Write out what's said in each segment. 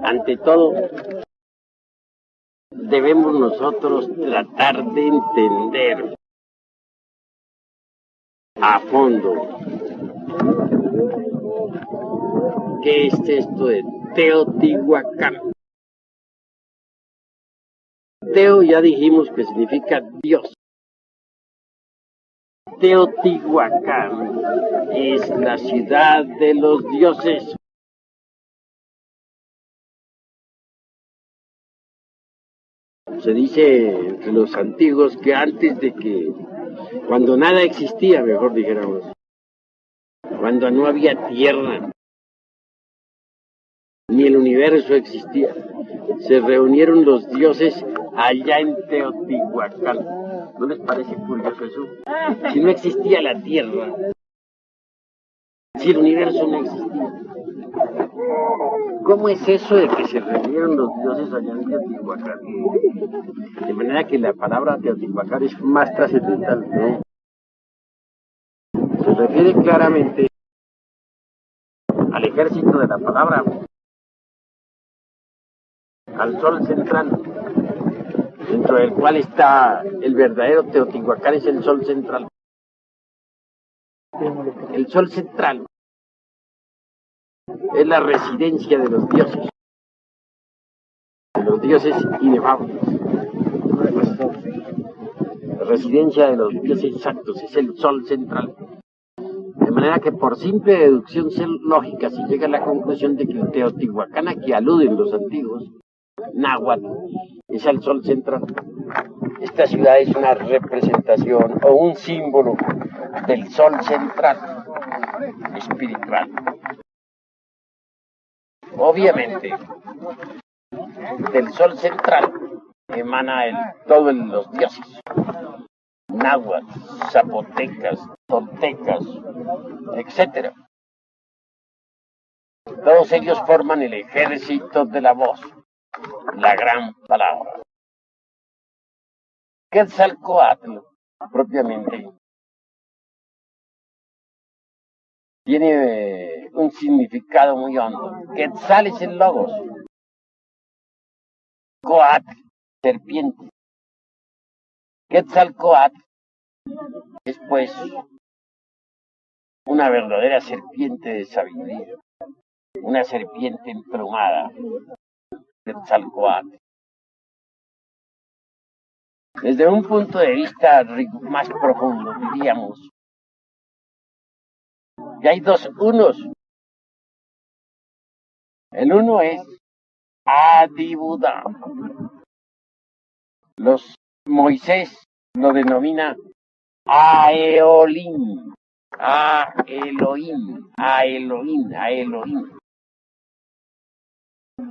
Ante todo, debemos nosotros tratar de entender a fondo qué es esto de Teotihuacán. Teo ya dijimos que significa Dios. Teotihuacán es la ciudad de los dioses. Se dice entre los antiguos que antes de que, cuando nada existía, mejor dijéramos, cuando no había tierra, ni el universo existía, se reunieron los dioses allá en Teotihuacán. ¿No les parece curioso eso? Si no existía la tierra, si el universo no existía, ¿cómo es eso de que se reunieron los dioses allá en Teotihuacán? De manera que la palabra Teotihuacán es más trascendental, ¿no? Se refiere claramente al ejército de la palabra, al sol central, dentro del cual está el verdadero Teotihuacán, es el sol central. El sol central es la residencia de los dioses inefables. La residencia de los dioses exactos es el sol central. De manera que por simple deducción lógica se llega a la conclusión de que el Teotihuacán a que aluden los antiguos, náhuatl, es el sol central. Esta ciudad es una representación o un símbolo del sol central espiritual. Obviamente, del sol central emana todos los dioses, náhuatl, zapotecas, toltecas, etc. Todos ellos forman el ejército de la voz, la gran palabra. Quetzalcóatl, propiamente, tiene un significado muy hondo. Quetzal es el logos, Coatl, serpiente. Quetzalcóatl es pues una verdadera serpiente de sabiduría, una serpiente emplumada, Quetzalcóatl. Desde un punto de vista más profundo, diríamos que hay dos unos. El uno es Adibudá. Moisés lo denomina Aeolín, a Elohim,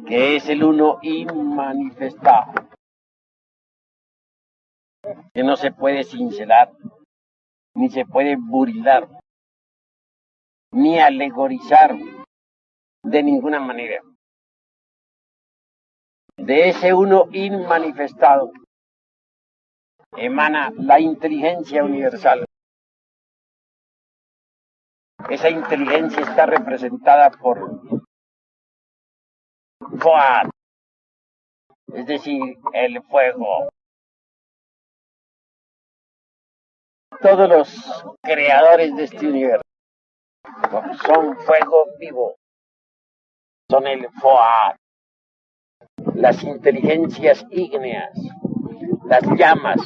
que es el uno inmanifestado, que no se puede cincelar, ni se puede burilar, ni alegorizar de ninguna manera. De ese uno inmanifestado emana la inteligencia universal. Esa inteligencia está representada por Fuad, es decir, el fuego. Todos los creadores de este universo son fuego vivo, son el Fuad, las inteligencias ígneas, las llamas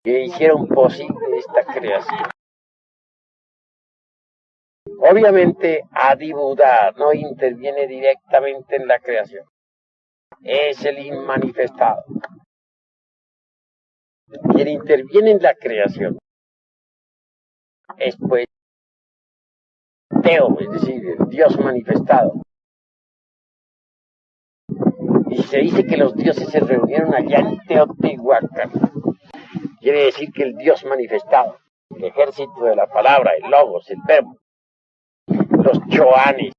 que hicieron posible esta creación. Obviamente, Adibudá no interviene directamente en la creación, es el inmanifestado. Quien interviene en la creación es pues Teo, es decir, el Dios manifestado. Y se dice que los dioses se reunieron allá en Teotihuacán. Quiere decir que el Dios manifestado, el ejército de la palabra, el logos, el verbo, los choanes,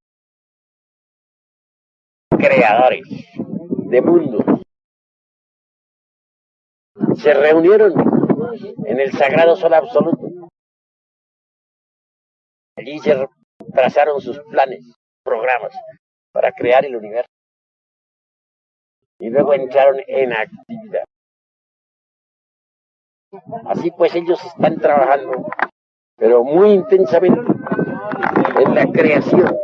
creadores de mundos, se reunieron en el sagrado sol absoluto. Allí se trazaron sus planes, programas para crear el universo. y luego entraron en actividad. Así pues ellos están trabajando, pero muy intensamente, en la creación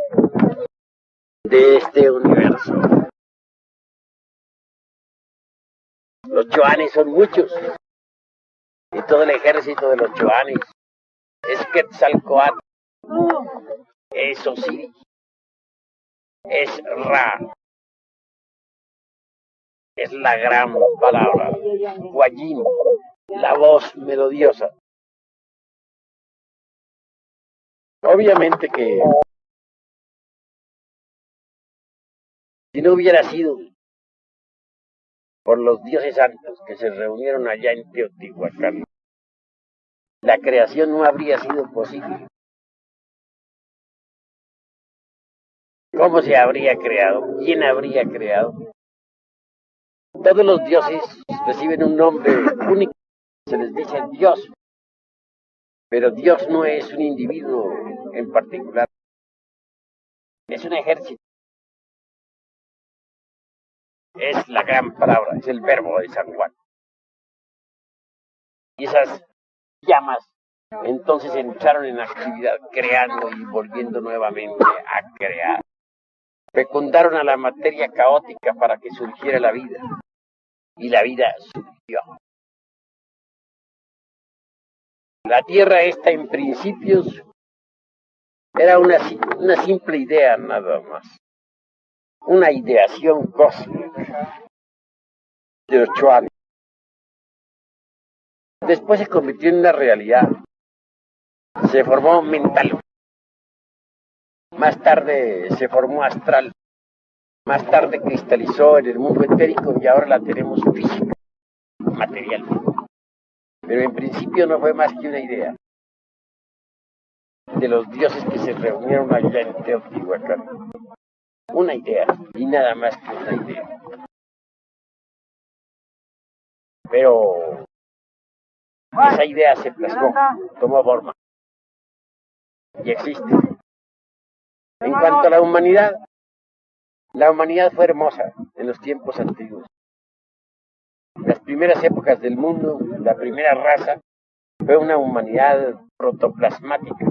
de este universo. Los choanes son muchos, y todo el ejército de los choanes es Quetzalcóatl, es Osiris, es Ra, es la gran palabra, Guayín, la voz melodiosa. Obviamente que si no hubiera sido por los dioses santos que se reunieron allá en Teotihuacán, la creación no habría sido posible. ¿Cómo se habría creado? ¿Quién habría creado? Todos los dioses reciben un nombre único, se les dice Dios, pero Dios no es un individuo en particular, es un ejército, es la gran palabra, es el verbo de San Juan. Y esas llamas entonces entraron en actividad, creando y volviendo nuevamente a crear. Fecundaron a la materia caótica para que surgiera la vida, y la vida surgió. La Tierra esta en principios era una simple idea nada más, una ideación cósmica de los choanes. Después se convirtió en una realidad, se formó mental, más tarde se formó astral, más tarde cristalizó en el mundo etérico y ahora la tenemos física, material. Pero en principio no fue más que una idea de los dioses que se reunieron allá en Teotihuacán. Una idea, y nada más que una idea. Pero esa idea se plasmó, tomó forma y existe. En cuanto a la humanidad fue hermosa en los tiempos antiguos. En las primeras épocas del mundo, la primera raza fue una humanidad protoplasmática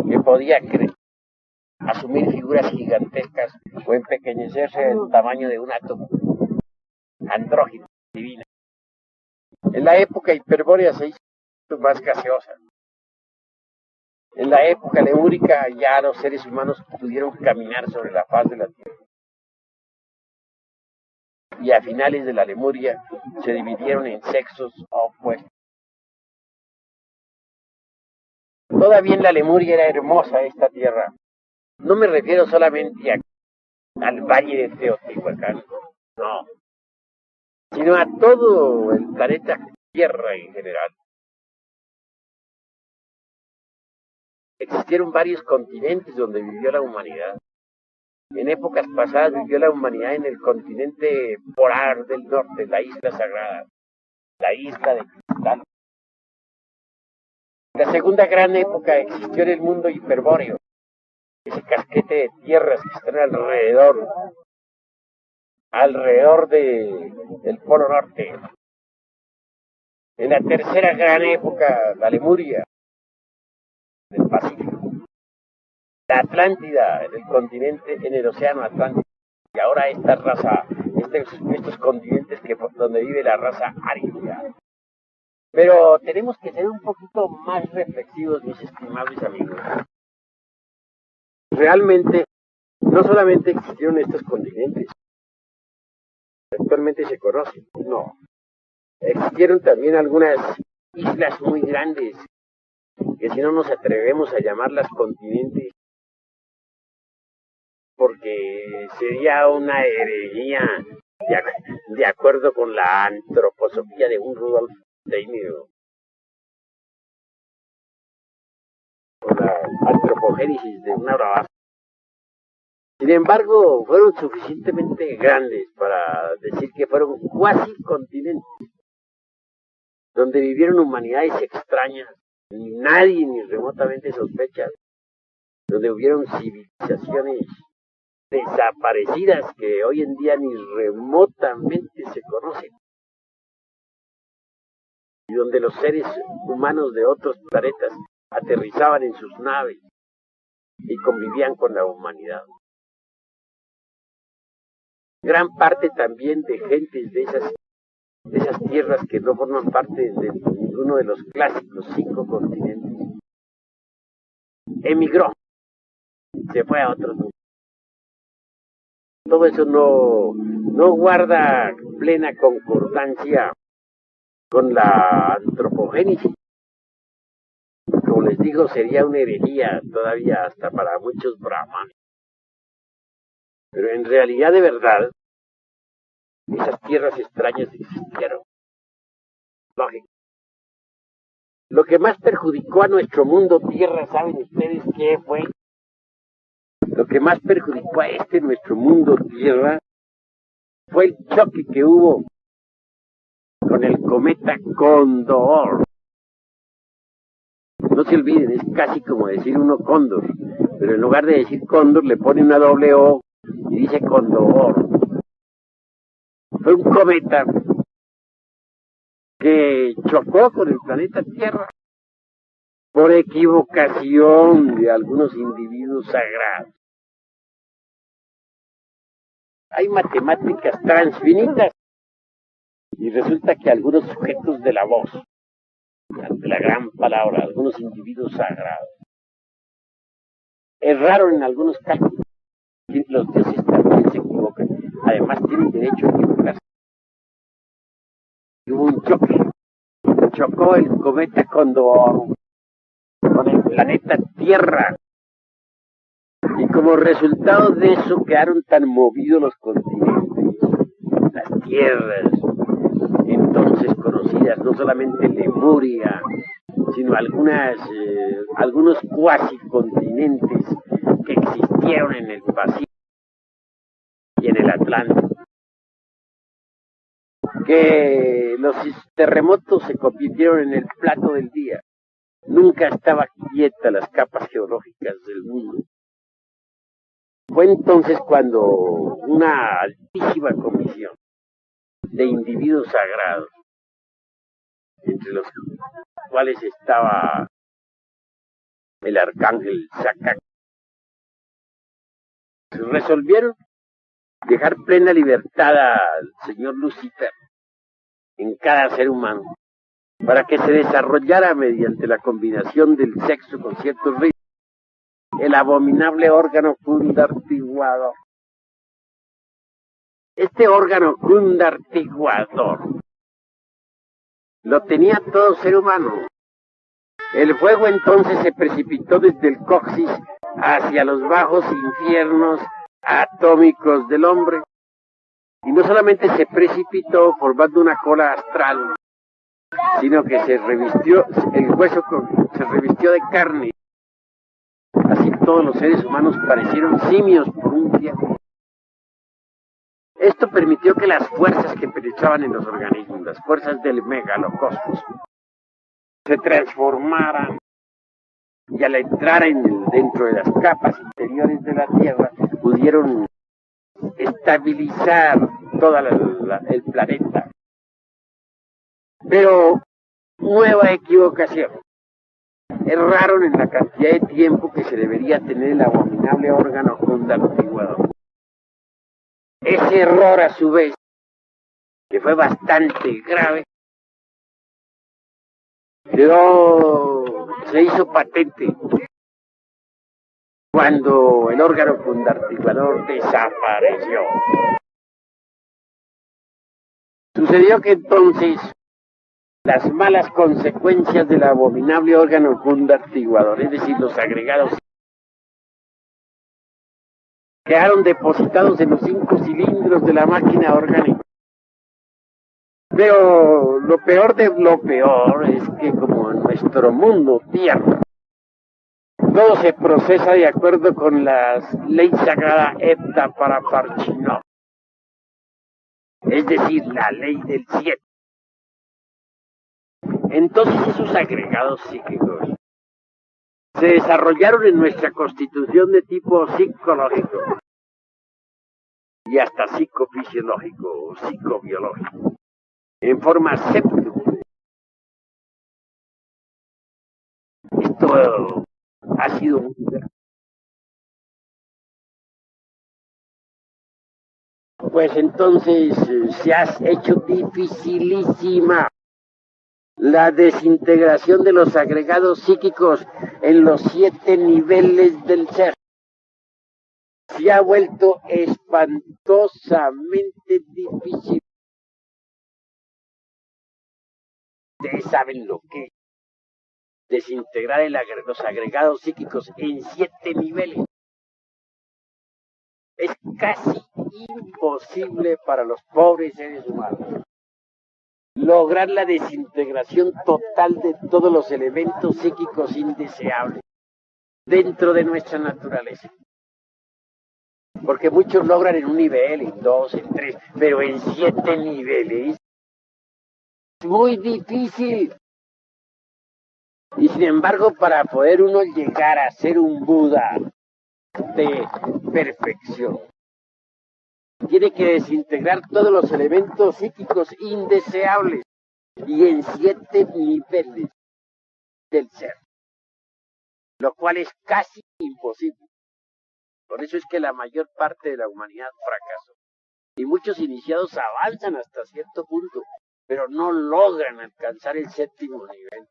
que podía asumir figuras gigantescas o empequeñecerse del tamaño de un átomo, andrógino, divina. En la época hiperbórea se hizo más gaseosa. En la época lemúrica ya los seres humanos pudieron caminar sobre la faz de la Tierra. Y a finales de la Lemuria se dividieron en sexos opuestos. Todavía en la Lemuria era hermosa esta tierra. No me refiero solamente al valle de Teotihuacán, no, sino a todo el planeta Tierra en general. Existieron varios continentes donde vivió la humanidad. En épocas pasadas vivió la humanidad en el continente polar del norte, la isla sagrada, la isla de Cristal. La segunda gran época existió en el mundo hiperbóreo, ese casquete de tierras que están alrededor del polo norte. En la tercera gran época, la Lemuria del Pacífico. La Atlántida, en el continente, en el océano Atlántico. Y ahora esta raza, estos continentes donde vive la raza aria. Pero tenemos que ser un poquito más reflexivos, mis estimables amigos. Realmente, no solamente existieron estos continentes, actualmente se conocen, no. Existieron también algunas islas muy grandes, que si no nos atrevemos a llamarlas continentes, porque sería una herejía de acuerdo con la antroposofía de un Rudolf Steiner, con la antropogénesis de una bravaza. Sin embargo, fueron suficientemente grandes para decir que fueron cuasi continentes, donde vivieron humanidades extrañas, nadie ni remotamente sospecha, donde hubieron civilizaciones desaparecidas que hoy en día ni remotamente se conocen, y donde los seres humanos de otros planetas aterrizaban en sus naves y convivían con la humanidad. Gran parte también de gentes de esas tierras que no forman parte de ninguno de los clásicos 5 continentes, emigró, se fue a otros lugares. Todo eso no guarda plena concordancia con la antropogénesis. Como les digo, sería una herejía todavía hasta para muchos brahmanes. Pero en realidad, de verdad, esas tierras extrañas existieron. Lógico. Lo que más perjudicó a nuestro mundo tierra, ¿saben ustedes qué fue? Lo que más perjudicó a nuestro mundo tierra fue el choque que hubo con el cometa Cóndor. No se olviden, es casi como decir uno cóndor, pero en lugar de decir cóndor le pone una doble O y dice Cóndor. Fue un cometa que chocó con el planeta Tierra por equivocación de algunos individuos sagrados. Hay matemáticas transfinitas y resulta que algunos sujetos de la voz, de la gran palabra, algunos individuos sagrados, erraron en algunos cálculos. Los dioses también se equivocan, además tienen derecho a equivocarse. Hubo un choque, chocó el cometa Cóndor con el planeta Tierra, y como resultado de eso quedaron tan movidos los continentes, las tierras entonces conocidas, no solamente Lemuria, sino algunos cuasi continentes que existieron en el Pacífico y en el Atlántico, que los terremotos se convirtieron en el plato del día. Nunca estaba quieta las capas geológicas del mundo. Fue entonces cuando una altísima comisión de individuos sagrados, entre los cuales estaba el arcángel Sacac, resolvieron dejar plena libertad al señor Lucifer en cada ser humano, para que se desarrollara mediante la combinación del sexo con ciertos ritmos el abominable órgano cundartiguador. Este órgano cundartiguador lo tenía todo ser humano. El fuego entonces se precipitó desde el coxis hacia los bajos infiernos atómicos del hombre, y no solamente se precipitó formando una cola astral, sino que el hueso se revistió de carne. Así todos los seres humanos parecieron simios por un tiempo. Esto permitió que las fuerzas que penetraban en los organismos, las fuerzas del megalocosmos, se transformaran, y al entrar dentro de las capas interiores de la Tierra pudieron estabilizar todo el planeta. Pero nueva equivocación. Erraron en la cantidad de tiempo que se debería tener el abominable órgano cundartiguador. Ese error, a su vez, que fue bastante grave, se hizo patente cuando el órgano cundartiguador desapareció. Sucedió que entonces las malas consecuencias del abominable órgano cundartiguador, es decir, los agregados, quedaron depositados en los 5 cilindros de la máquina orgánica. Pero lo peor de lo peor es que, como en nuestro mundo tierra, todo se procesa de acuerdo con la ley sagrada Hepta para Parchinov, es decir, la ley del 7. Entonces esos agregados psíquicos se desarrollaron en nuestra constitución de tipo psicológico, y hasta psicofisiológico o psicobiológico, en forma séptica. Esto ha sido muy grave. Pues entonces se ha hecho dificilísima la desintegración de los agregados psíquicos en los 7 niveles del ser. Se ha vuelto espantosamente difícil. Ustedes saben lo que es desintegrar los agregados psíquicos en 7 niveles. Es casi imposible para los pobres seres humanos lograr la desintegración total de todos los elementos psíquicos indeseables dentro de nuestra naturaleza. Porque muchos logran en un nivel, en 2, en 3, pero en 7 niveles es muy difícil. Y sin embargo, para poder uno llegar a ser un Buda de perfección, tiene que desintegrar todos los elementos psíquicos indeseables y en 7 niveles del ser, lo cual es casi imposible. Por eso es que la mayor parte de la humanidad fracasó. Y muchos iniciados avanzan hasta cierto punto, pero no logran alcanzar el 7º nivel.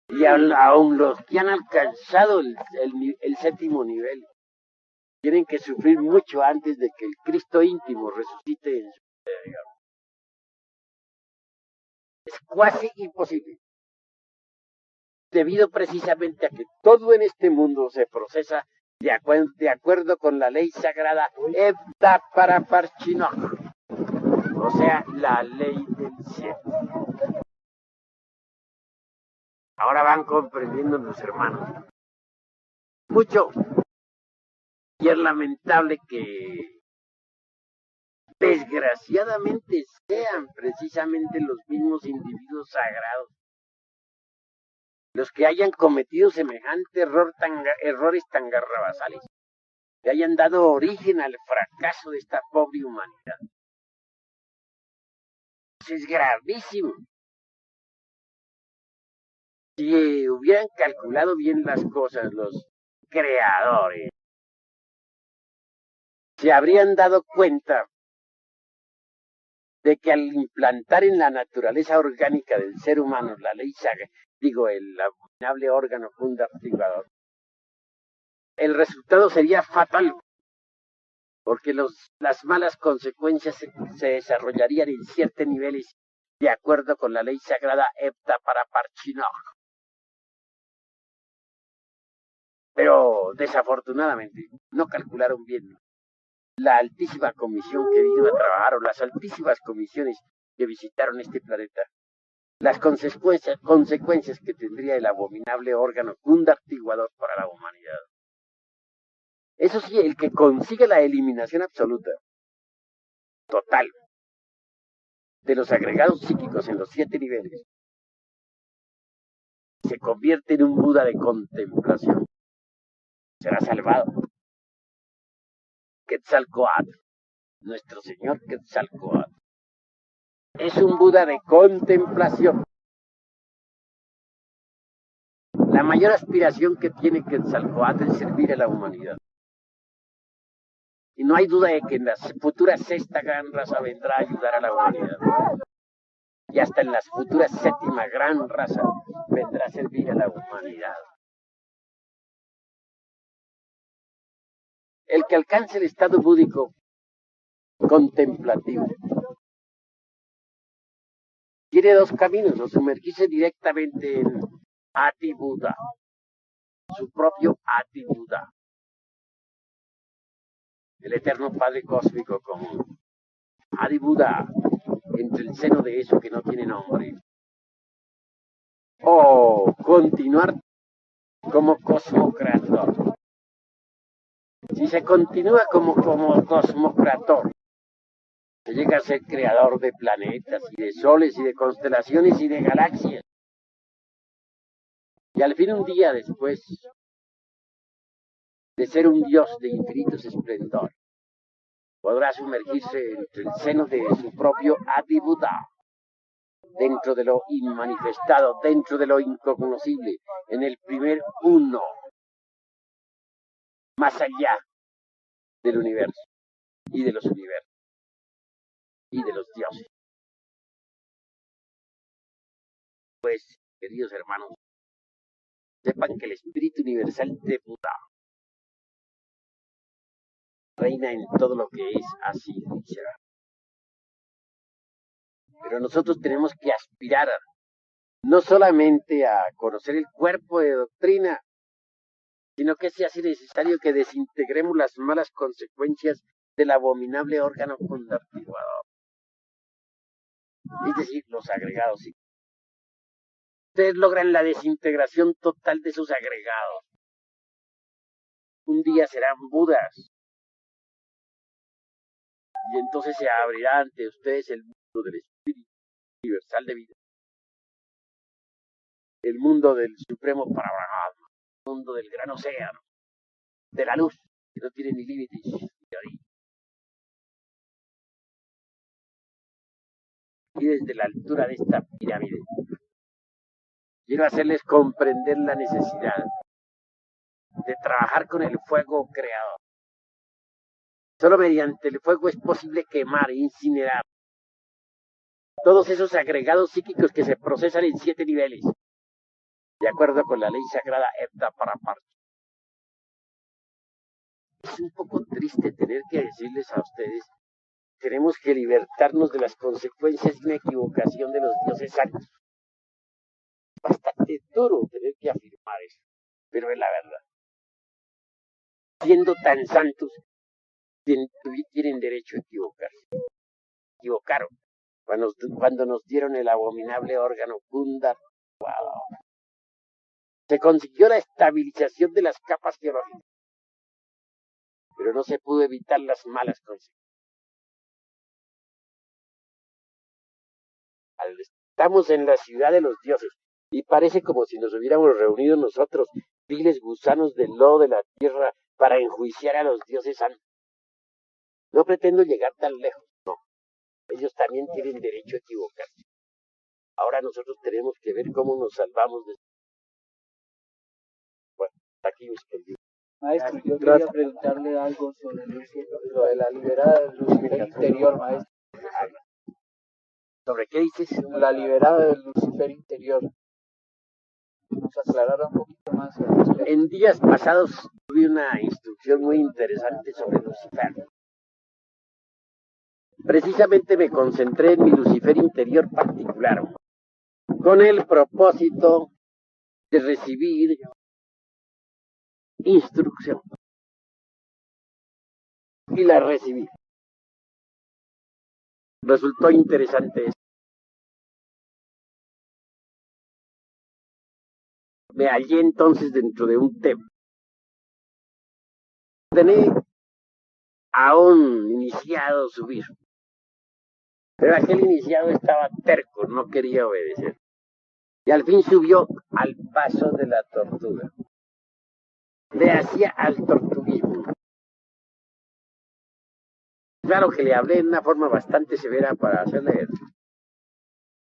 Y aún los que han alcanzado el 7º nivel tienen que sufrir mucho antes de que el Cristo íntimo resucite en su vida. Es casi imposible, debido precisamente a que todo en este mundo se procesa de acuerdo con la ley sagrada Evta Paraparchinok, o sea, la ley del cielo. Ahora van comprendiendo los hermanos. Mucho. Y es lamentable que desgraciadamente sean precisamente los mismos individuos sagrados los que hayan cometido semejante errores tan garrabasales, que hayan dado origen al fracaso de esta pobre humanidad. Eso es gravísimo. Si hubieran calculado bien las cosas los creadores, se habrían dado cuenta de que al implantar en la naturaleza orgánica del ser humano la ley sagrada, el abominable órgano fundactivador, el resultado sería fatal, porque las malas consecuencias se desarrollarían en 7 niveles de acuerdo con la ley sagrada Evta Paraparchinok. Pero desafortunadamente no calcularon bien la altísima comisión que vino a trabajar, o las altísimas comisiones que visitaron este planeta, las consecuencias que tendría el abominable órgano fundactivador para la humanidad. Eso sí, el que consigue la eliminación absoluta, total, de los agregados psíquicos en los 7 niveles, se convierte en un Buda de contemplación. Será salvado. Quetzalcóatl, nuestro señor Quetzalcóatl, es un Buda de contemplación. La mayor aspiración que tiene Quetzalcóatl es servir a la humanidad. Y no hay duda de que en la futura 6ª gran raza vendrá a ayudar a la humanidad. Y hasta en la futura 7ª gran raza vendrá a servir a la humanidad. El que alcance el estado búdico contemplativo tiene 2 caminos: o sumergirse directamente en Ati Buda, su propio Ati Buda, el eterno Padre Cósmico común, Adi Buda, entre el seno de eso que no tiene nombre, o continuar como cosmocrator. Si se continúa como cosmocrator, se llega a ser creador de planetas y de soles y de constelaciones y de galaxias. Y al fin, un día después de ser un Dios de infinitos esplendor, podrá sumergirse entre el seno de su propio Adi-Buddha, dentro de lo inmanifestado, dentro de lo incognoscible, en el primer uno, más allá del universo y de los universos y de los dioses. Pues, queridos hermanos, sepan que el espíritu universal de Buda reina en todo lo que es, así y será. Pero nosotros tenemos que aspirar no solamente a conocer el cuerpo de doctrina, sino que se hace necesario que desintegremos las malas consecuencias del abominable órgano convertidor, es decir, los agregados. Ustedes logran la desintegración total de sus agregados. Un día serán Budas, y entonces se abrirá ante ustedes el mundo del espíritu universal de vida, el mundo del supremo Parabrahma, el mundo del gran océano, de la luz, que no tiene ni límites ni origen. Y desde la altura de esta pirámide, quiero hacerles comprender la necesidad de trabajar con el fuego creador. Solo mediante el fuego es posible quemar, incinerar todos esos agregados psíquicos que se procesan en 7 niveles, de acuerdo con la ley sagrada Evda Paraparcha. Es un poco triste tener que decirles a ustedes, tenemos que libertarnos de las consecuencias de una equivocación de los dioses santos. Bastante duro tener que afirmar eso, pero es la verdad. Siendo tan santos, tienen derecho a equivocarse. Equivocaron cuando nos dieron el abominable órgano Gundar. Wow. Se consiguió la estabilización de las capas geológicas, pero no se pudo evitar las malas consecuencias. Estamos en la ciudad de los dioses y parece como si nos hubiéramos reunido nosotros, viles gusanos del lodo de la tierra, para enjuiciar a los dioses santos. No pretendo llegar tan lejos, no. Ellos también tienen derecho a equivocarse. Ahora nosotros tenemos que ver cómo nos salvamos de... Bueno, aquí mis queridos. Maestro, yo quería preguntarle algo sobre lo de la liberada del Lucifer interior, maestro. ¿Sobre qué dices? La liberada del Lucifer interior. Nos aclarara un poquito más. En días pasados tuve una instrucción muy interesante sobre Lucifer. Precisamente me concentré en mi Lucifer interior particular, con el propósito de recibir instrucción. Y la recibí. Resultó interesante esto. Me hallé entonces dentro de un templo. Ordené a un iniciado subir. Pero aquel iniciado estaba terco, no quería obedecer. Y al fin subió al paso de la tortuga. Le hacía al tortuguismo. Claro que le hablé en una forma bastante severa para hacerle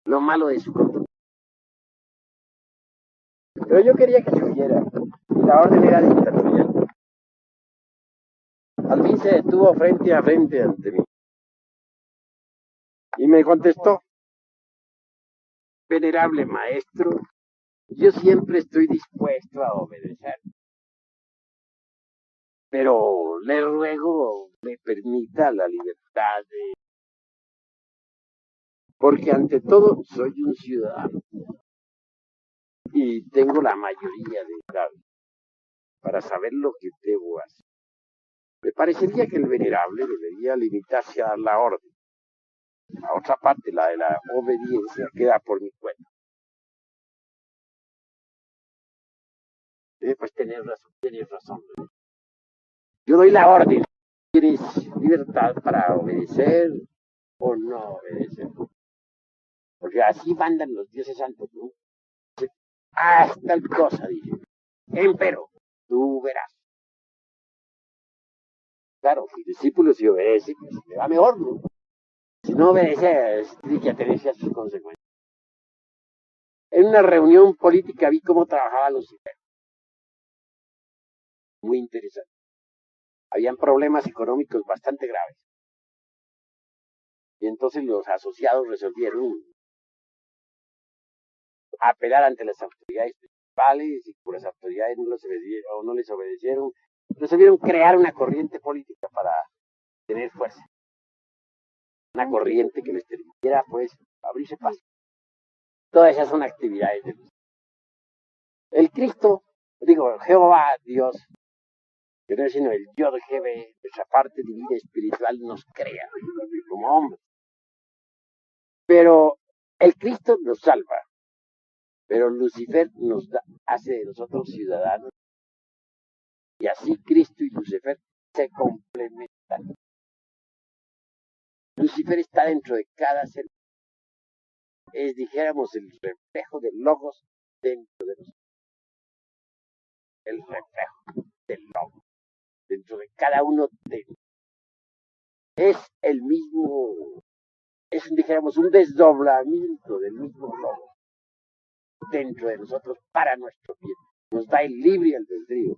lo malo de su conducta. Pero yo quería que subiera. Y la orden era dictatorial. Al fin se detuvo frente a frente ante mí. Y me contestó: venerable maestro, yo siempre estoy dispuesto a obedecer. Pero le ruego me permita la libertad de... Porque ante todo soy un ciudadano. Y tengo la mayoría de edad para saber lo que debo hacer. Me parecería que el venerable debería limitarse a la orden. La otra parte, la de la obediencia, queda por mi cuenta. Pues tienes razón. Yo doy la orden. ¿Tienes libertad para obedecer o no obedecer? Porque así mandan los dioses santos, ¿no? Haz tal cosa, dice. Empero, tú verás. Claro, el discípulo si obedece, pues le va mejor, ¿no? Si no obedece, tiene que atenerse a sus consecuencias. En una reunión política vi cómo trabajaba Lucifer. Muy interesante. Habían problemas económicos bastante graves. Y entonces los asociados resolvieron apelar ante las autoridades principales y por las autoridades no les obedecieron. Resolvieron crear una corriente política para tener fuerza. Una corriente que les permitiera, pues, abrirse paso. Todas esas son actividades de Dios. El Cristo, Jehová, Dios, que no es sino el Dios de Jebe, nuestra parte divina espiritual nos crea como hombres. Pero el Cristo nos salva, pero Lucifer hace de nosotros ciudadanos. Y así Cristo y Lucifer se complementan. Lucifer está dentro de cada ser. Es, dijéramos, el reflejo del Logos dentro de nosotros. El reflejo del Logos dentro de cada uno de nosotros. Es el mismo, dijéramos, un desdoblamiento del mismo Logos dentro de nosotros para nuestro bien. Nos da el libre albedrío.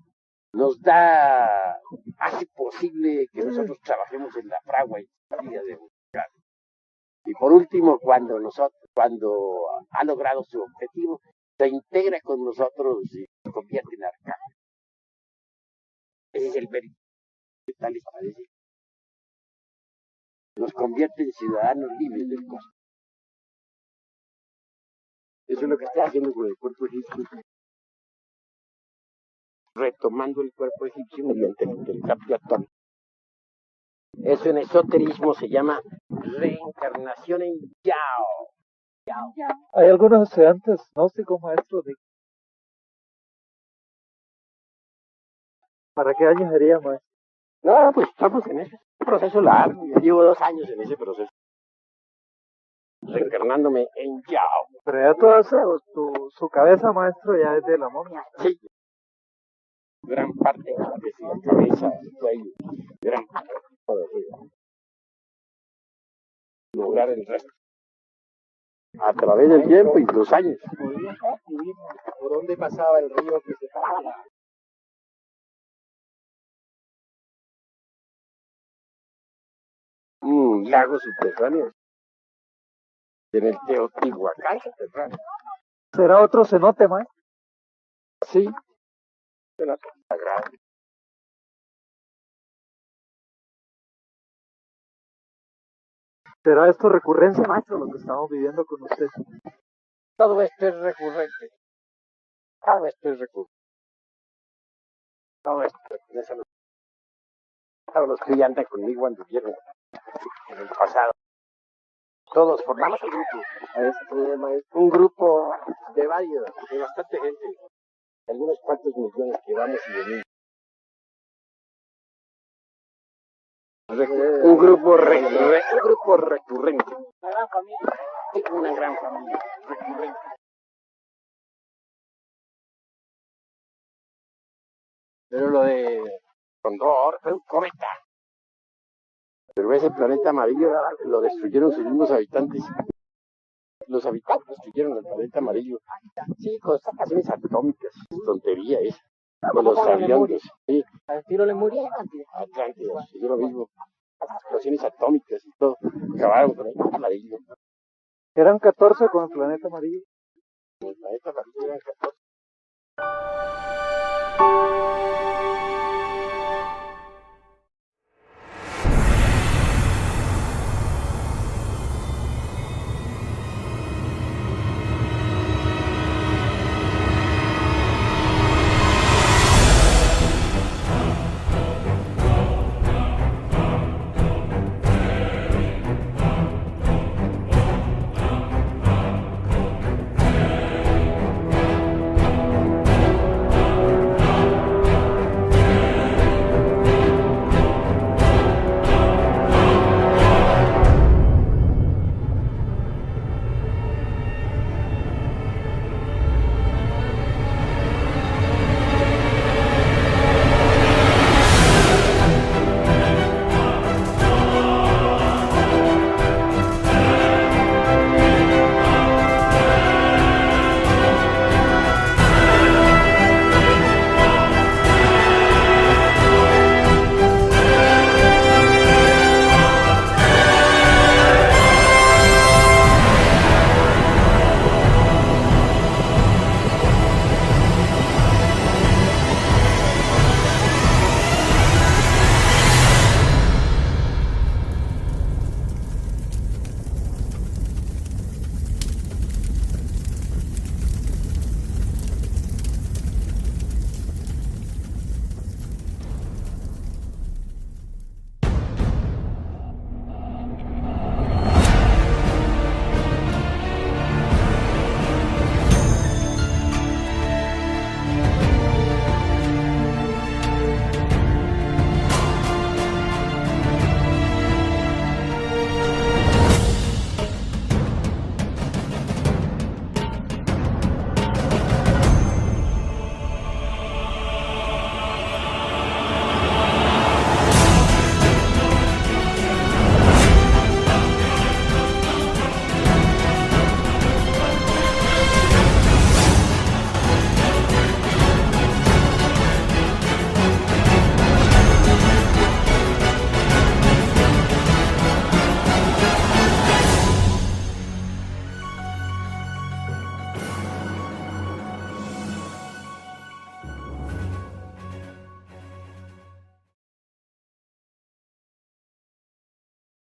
Hace posible que nosotros trabajemos en la fragua y la vida de buscar. Y por último, cuando ha logrado su objetivo, se integra con nosotros y se convierte en arcángel. Ese es el mérito que tal les parece. Nos convierte en ciudadanos libres del cosmos. Eso es lo que está haciendo con el cuerpo egipcio. Retomando el cuerpo egipcio mediante el intercambio atómico. Eso en esoterismo se llama reencarnación en Yao. Hay algunos estudiantes gnósticos, maestros, ¿para qué año sería, maestro? No, pues estamos en ese proceso largo. Ya llevo 2 años en ese proceso. Reencarnándome en Yao. Pero ya todo eso, su cabeza, maestro, ya es del amor, ¿no? Sí. Gran parte de la cabeza, el cuello, gran parte de arriba. Lograr el resto. A través del tiempo y los años. ¿Por dónde pasaba el río que se paraba? Un lago subterráneo. En el Teotihuacán subterráneo. ¿Será otro cenote, maestro? Sí. Cenote sagrado. ¿Será esto recurrencia, maestro, lo que estamos viviendo con usted? Todo esto es recurrente. Todo esto es recurrente. Todo esto es recurrente. Todos los que ya andan conmigo anduvieron en el pasado. Todos formamos un grupo. Un grupo de bastante gente. Algunos cuantos millones que vamos y venimos. Un grupo recurrente. Una gran familia. Una gran familia recurrente. Pero lo de Condor fue un cometa. Pero ese planeta amarillo lo destruyeron sus mismos habitantes. Los habitantes destruyeron el planeta amarillo. Sí, con estaciones atómicas. Tontería esa. Con los aviones. Sí. Al tiro le murió. Atlántida, yo lo mismo. Explosiones atómicas y todo. Acabaron con el planeta amarillo. Eran 14 con el planeta amarillo. El planeta amarillo eran 14.